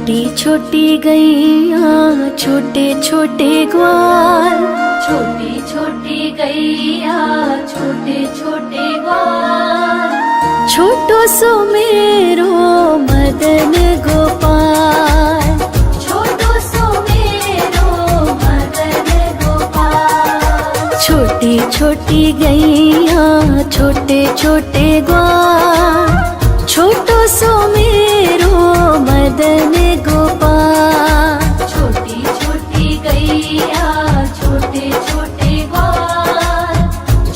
छोटी छोटी गैया छोटे छोटे ग्वाल, छोटी छोटी गैया छोटे छोटे ग्वाल, छोटो सो मेरो मदन गोपाल, छोटो सो मेरो मदन गोपाल। छोटी छोटी गैया छोटे छोटे ग्वाल, छोटो सो मेरो मदन गोपाल। छोटी छोटी गैया छोटे छोटे ग्वाल,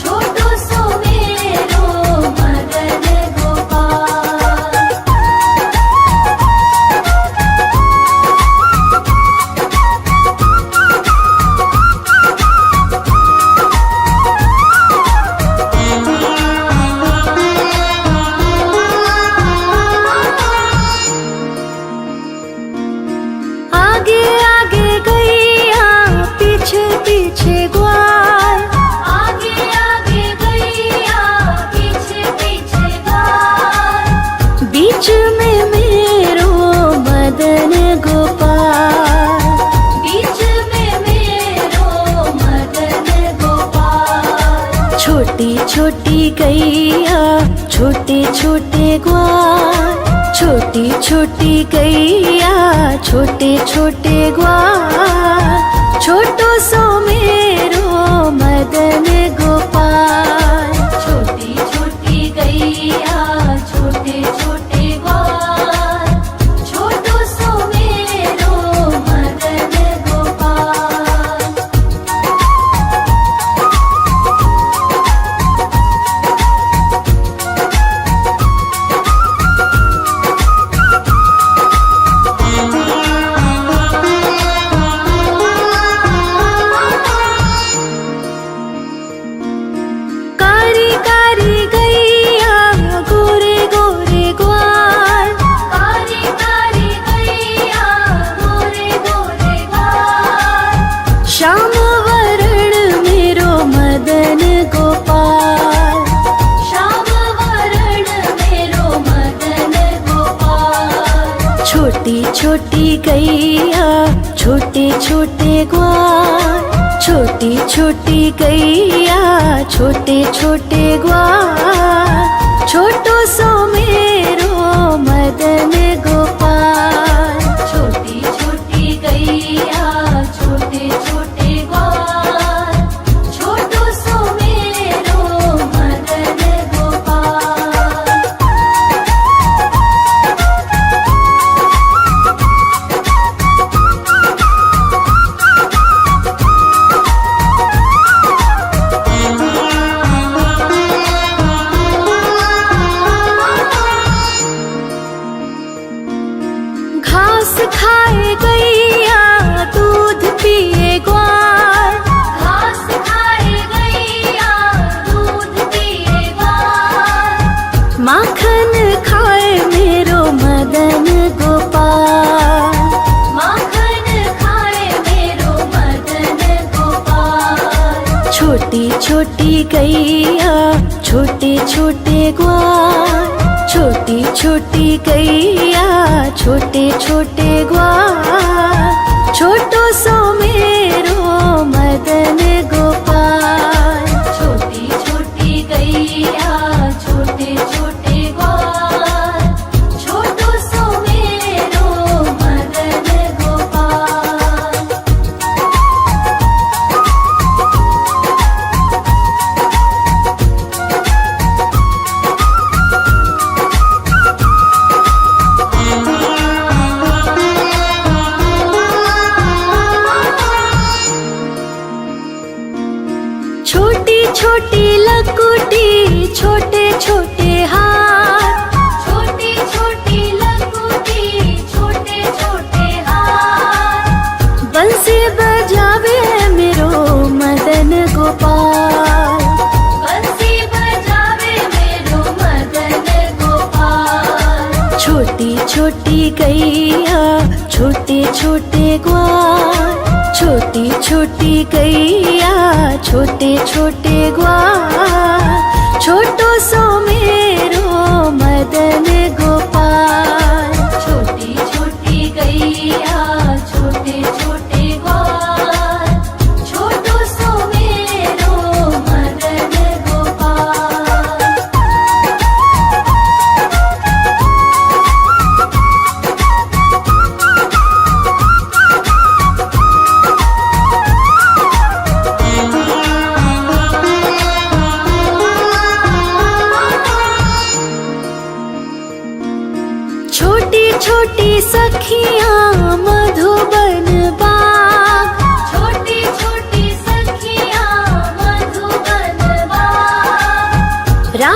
छोटो सो मेरो मदन गोपाल। आगे आगे गैया पीछे पीछे ग्वाल, आगे आगे गैया पीछे पीछे ग्वाल, बीच में मेरो मदन गोपाल। बीच में मेरो मदन गोपाल। छोटी छोटी गैया छोटे छोटे ग्वाल, छोटी छोटी गैया छोटे छोटे ग्वाल, छोटो सो मेरो मदन गोपाल। छोटी छोटी गैया छोटे छोटे ग्वाल, छोटो सो मेरो मदन गोपाल। कारी कारी गैया गोरे गोरे ग्वाल, कारी कारी गैया गोरे गोरे ग्वाल, श्याम वरण मेरो मदन गोपाल। श्याम वरण मेरो मदन गोपाल। छोटी छोटी गैया छोटे छोटे ग्वाल, छोटी छोटी गैया छोटे छोटे ग्वाल, छोटो सो मेरो मदन गोपाल। छोटी छोटी गैया छोटे छोटे ग्वाल, छोटो सो मेरो मदन गोपाल। घास खाए गैया दूध पिए ग्वाल, घास खाए गैया दूध पिए ग्वाल, माखन खाए मेरो मदन गोपाल। माखन खाए मेरो मदन गोपाल। छोटी छोटी गैया छोटे छोटे ग्वाल, छोटी छोटी गैया छोटे छोटे ग्वाल, छोटो सो मेरो मदन गोपाल। छोटी छोटी गैया छोटे छोटे ग्वाल, छोटो सो मेरो मदन गोपाल। छोटी छोटी लकुटी छोटे छोटे हाथ, छोटी छोटी लकुटी छोटे छोटे हाथ, बंसी बजावे मेरो मदन गोपाल। बंसी बजावे मेरो मदन गोपाल। छोटी छोटी गैया छोटे छोटे ग्वाल, छोटी छोटी गैया छोटे छोटे ग्वाल, छोटो सो मेरो मदन गोपाल। छोटी छोटी गैया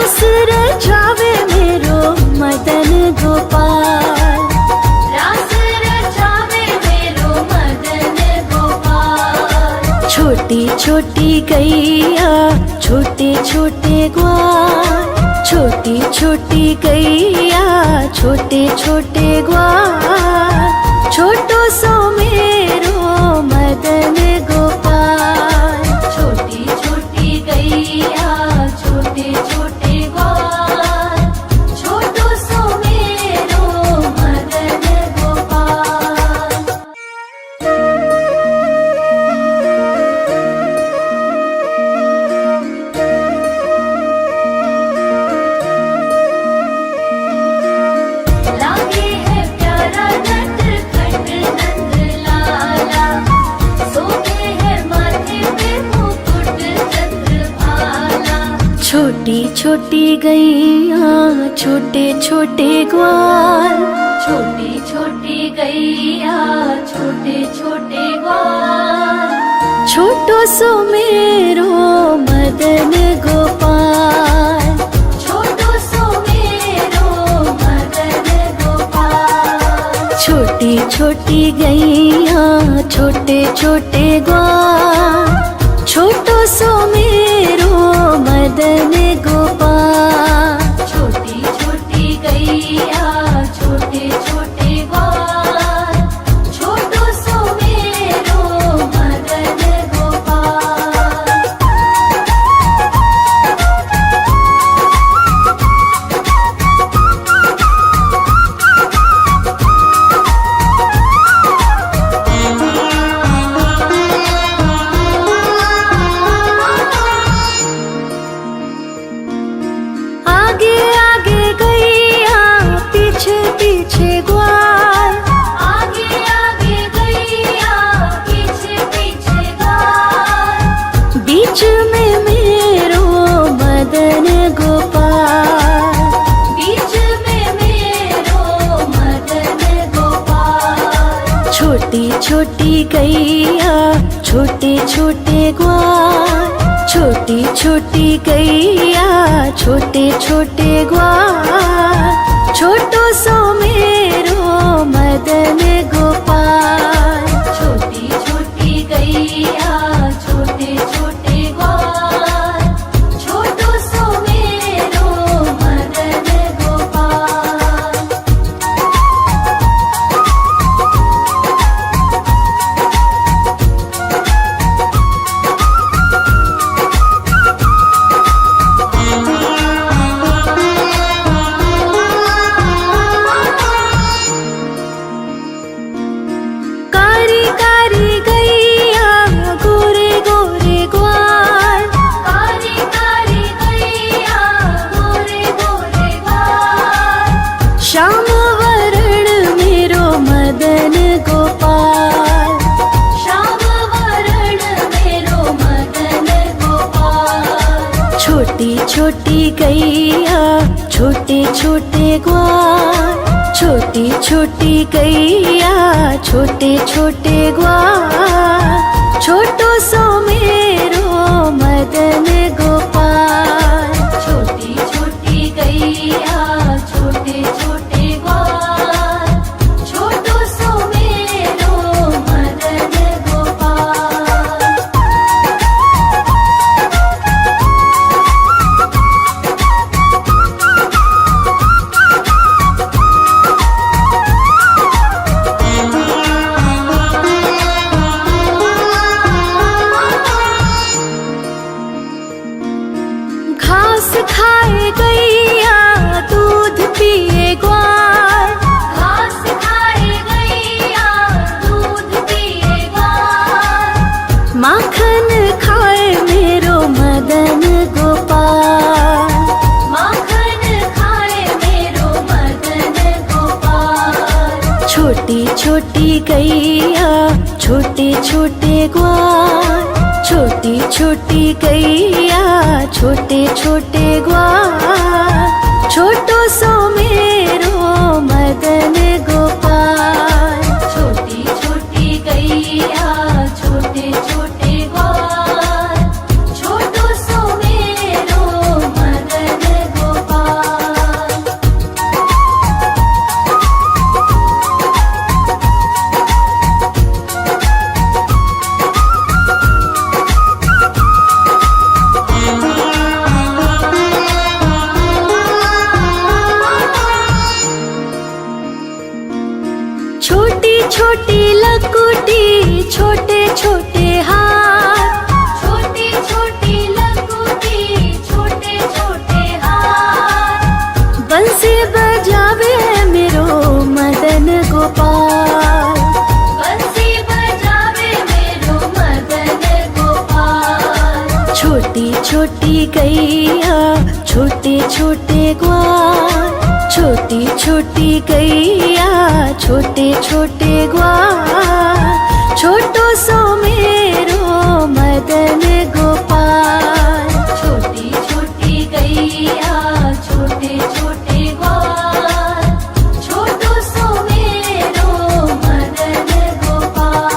रास रचावे मेरो मदन गोपाल। रास रचावे मेरो मदन गोपाल। छोटी छोटी गैया छोटे छोटे ग्वाल। छोटी छोटी गैया छोटे छोटे ग्वाल। छोटो सो मेरो मदन गोपाल। छोटी छोटी गैया छोटे छोटे ग्वाल। छोटो सो मेरो मदन गोपाल। लागे है प्यारा नटखट नंद लाला। सोते है माथे पे मुकुट चंद्रभाला। छोटी छोटी गैया छोटे छोटे ग्वाल। छोटी छोटी गैया छोटे छोटे ग्वाल। छोटो सो मेरो मदन गोपाल। छोटो सो मेरो मदन गोपाल। छोटी छोटी गैया छोटे छोटे ग्वाल। छोटो सो मेरो मदन गोपाल। छोटी छोटी गैया छोटे छोटे ग्वाल। छोटो सो मेरो मदन गोपाल। आगे आगे गैया पीछे पीछे ग्वाल। आगे आगे गैया पीछे पीछे ग्वाल। बीच में मेरो मदन गोपाल। बीच में मेरो मदन गोपाल। छोटी छोटी गैया छोटे छोटे ग्वाल। छोटी छोटी गैया छोटे छोटे ग्वाल। छोटो सो मेरो मदन गोपाल। छोटी छोटी गैया छोटे छोटे ग्वाल। छोटो सो मेरो मदन गोपाल। कारी कारी गैया गोरे गोरे ग्वाल। कारी कारी गैया गोरे गोरे ग्वाल। श्याम वरण मेरो मदन गोपाल। श्याम वरण मेरो मदन गोपाल। छोटी छोटी गैया छोटे छोटे ग्वाल। छोटी छोटी गैया छोटे छोटे ग्वाल। छोटो सो मेरो मदन गोपाल। छोटी छोटी गैया छोटे छोटे ग्वाल। छोटो सो मेरो मदन गोपाल। घास खाए गैया दूध पिए ग्वाल। घास खाए गैया दूध पिए ग्वाल। माखन खाए मेरो मदन गोपाल। माखन खाए मेरो मदन गोपाल। छोटी छोटी गैया छोटे छोटे ग्वाल। छोटी छोटी गैया छोटे छोटे ग्वाल। छोटो सो मेरो मदन गोपाल। छोटी छोटी गैया छोटे छोटे ग्वाल। छोटो सो मेरो मदन गैया छोटे छोटे ग्वाल, छोटी छोटी गैया छोटे छोटे ग्वाल, छोटो सो मेरो मदन गोपाल। छोटी छोटी गैया छोटे छोटे ग्वाल, छोटो सो मेरो मदन गोपाल।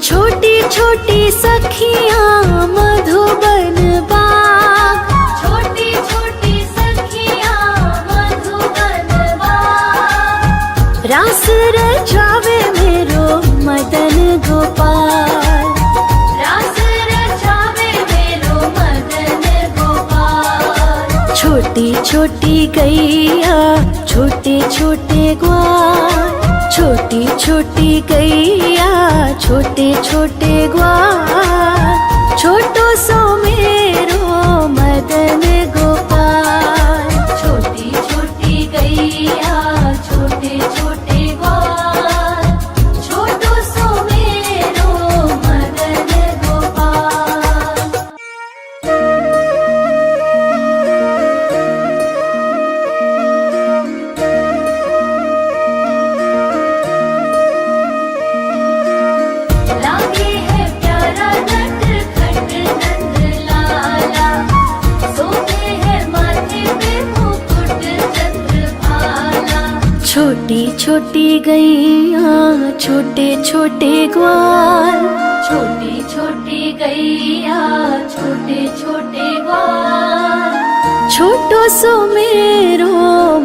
छोटी छोटी सखियाँ मधुबन बाग, छोटी छोटी सखियाँ मधुबन बाग, रास रचावे मेरो मदन गोपाल। रास रचावे मेरो मदन गोपाल। छोटी छोटी गैया छोटे छोटे ग्वाल, छोटी छोटी गैया छोटे छोटे ग्वाल, छोटो सो मेरो मदन गोपाल। छोटी छोटी गैया छोटे छोटे ग्वाल, छोटो सो मेरो मदन गोपाल। लागे है प्यारा नटखट नंद लाला, सोते है माथे पे मुकुट चंद्रभाला। छोटी छोटी गैया छोटे छोटे ग्वाल, छोटी छोटी गैया छोटे छोटे ग्वाल, छोटो सो मेरो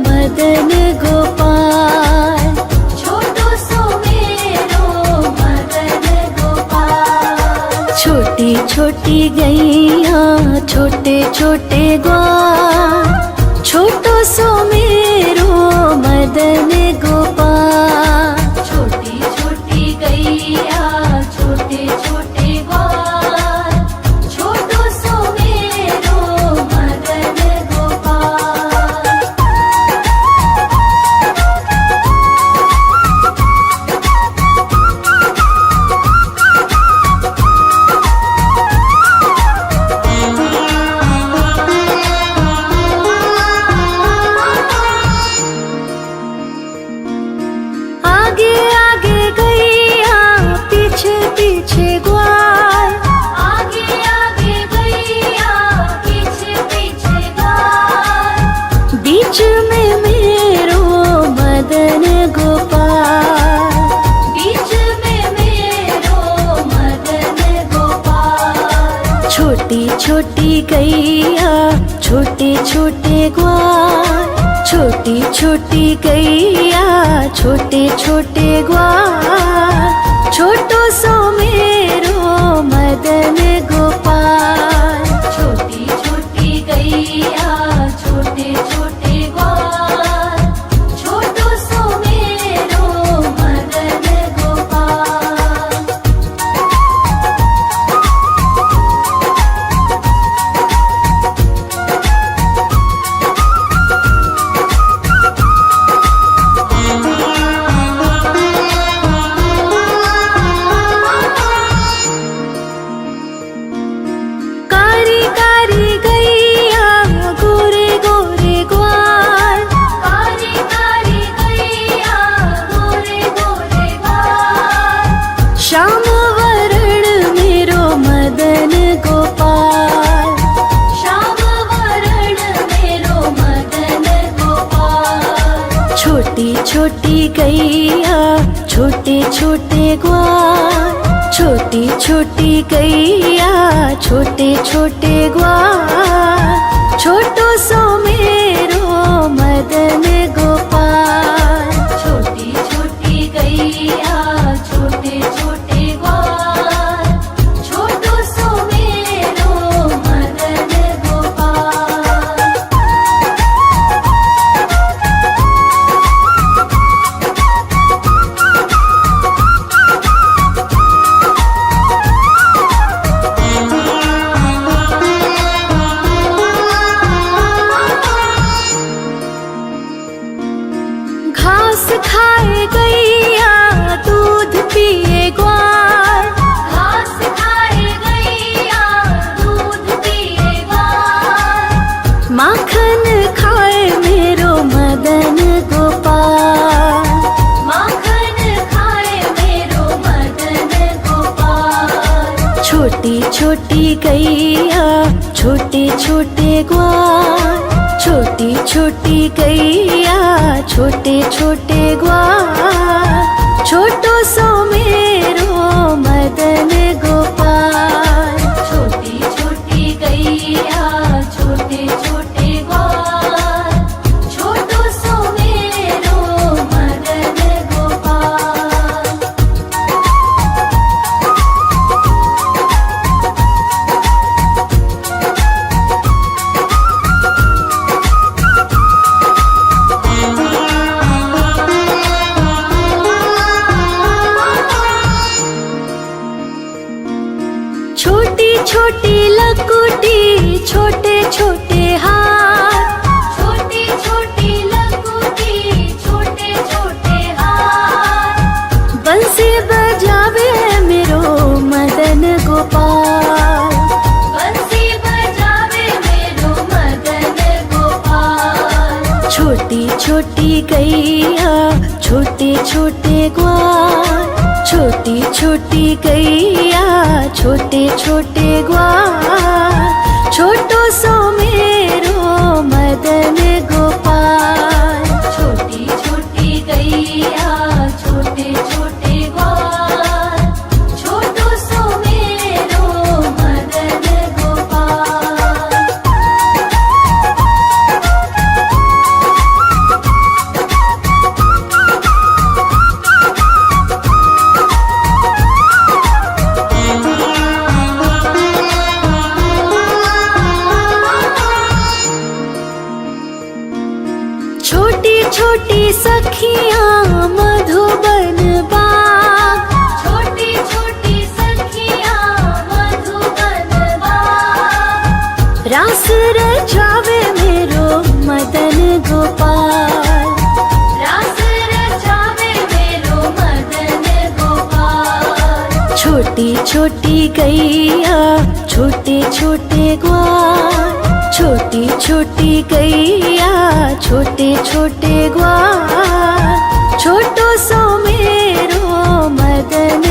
मदन गोपाल। छोटो सो मेरो मदन गोपाल। छोटी छोटी गैया छोटे छोटे ग्वाल, छोटो सो मेरो मदन गोपाल। छोटी छोटी गैया छोटे छोटे ग्वाल, छोटो सो मेरो मदन गोपाल। आगे आगे गैया पीछे पीछे ग्वाल, आगे आगे गैया पीछे पीछे ग्वाल, बीच में मेरो मदन गोपाल। बीच में मेरो मदन गोपाल। छोटी छोटी गैया छोटे छोटे ग्वाल, छोटी छोटी गैया छोटे छोटे ग्वाल, छोटो सो मेरो मदन गोपाल। छोटी छोटी गैया छोटे छोटे ग्वाल, छोटो सो मेरो मदन गोपाल। कारी कारी गैया गोरे गोरे ग्वाल, कारी कारी गैया गोरे गोरे ग्वाल, श्याम वरण मेरो मदन गोपाल। श्याम वरण मेरो मदन गोपाल। छोटी छोटी गैया छोटे छोटे ग्वाल, छोटी छोटी गैया छोटे छोटे ग्वाल, छोटो सो मेरो मदन गोपाल। छोटी छोटी गैया छोटे छोटे ग्वाल, छोटो सो मेरो मदन गोपाल। छोटी छोटी गैया छोटे छोटे ग्वाल, छोटी छोटी गैया छोटे छोटे ग्वाल, छोटो सो मेरो मदन गोपाल। छोटी छोटी गैया छोटे छोटे ग्वाल, छोटो सो मेरो मदन गोपाल। छोटी छोटी लकुटी छोटे छोटे हाथ, छोटी छोटी लकुटी छोटे छोटे हाथ, बंसी बजावे मेरो मदन गोपाल। बंसी बजावे मेरो मदन गोपाल। छोटी छोटी गैया छोटे छोटे ग्वाल, छोटी छोटी गैया छोटे छोटे ग्वाल, छोटो सो मेरो मदन गोपाल। छोटी छोटी गैया छोटे छोटे ग्वाल, छोटो सो मेरो मदन गोपाल। छोटी छोटी सखियाँ मधुबन बाग, छोटी छोटी सखियाँ मधुबन बाग, रास रचावे मेरो मदन गोपाल। रास रचावे मेरो मदन गोपाल। छोटी छोटी गैया छोटे छोटे ग्वाल, छोटी छोटी गैया छोटे छोटे ग्वाल, छोटो सो मेरो मदन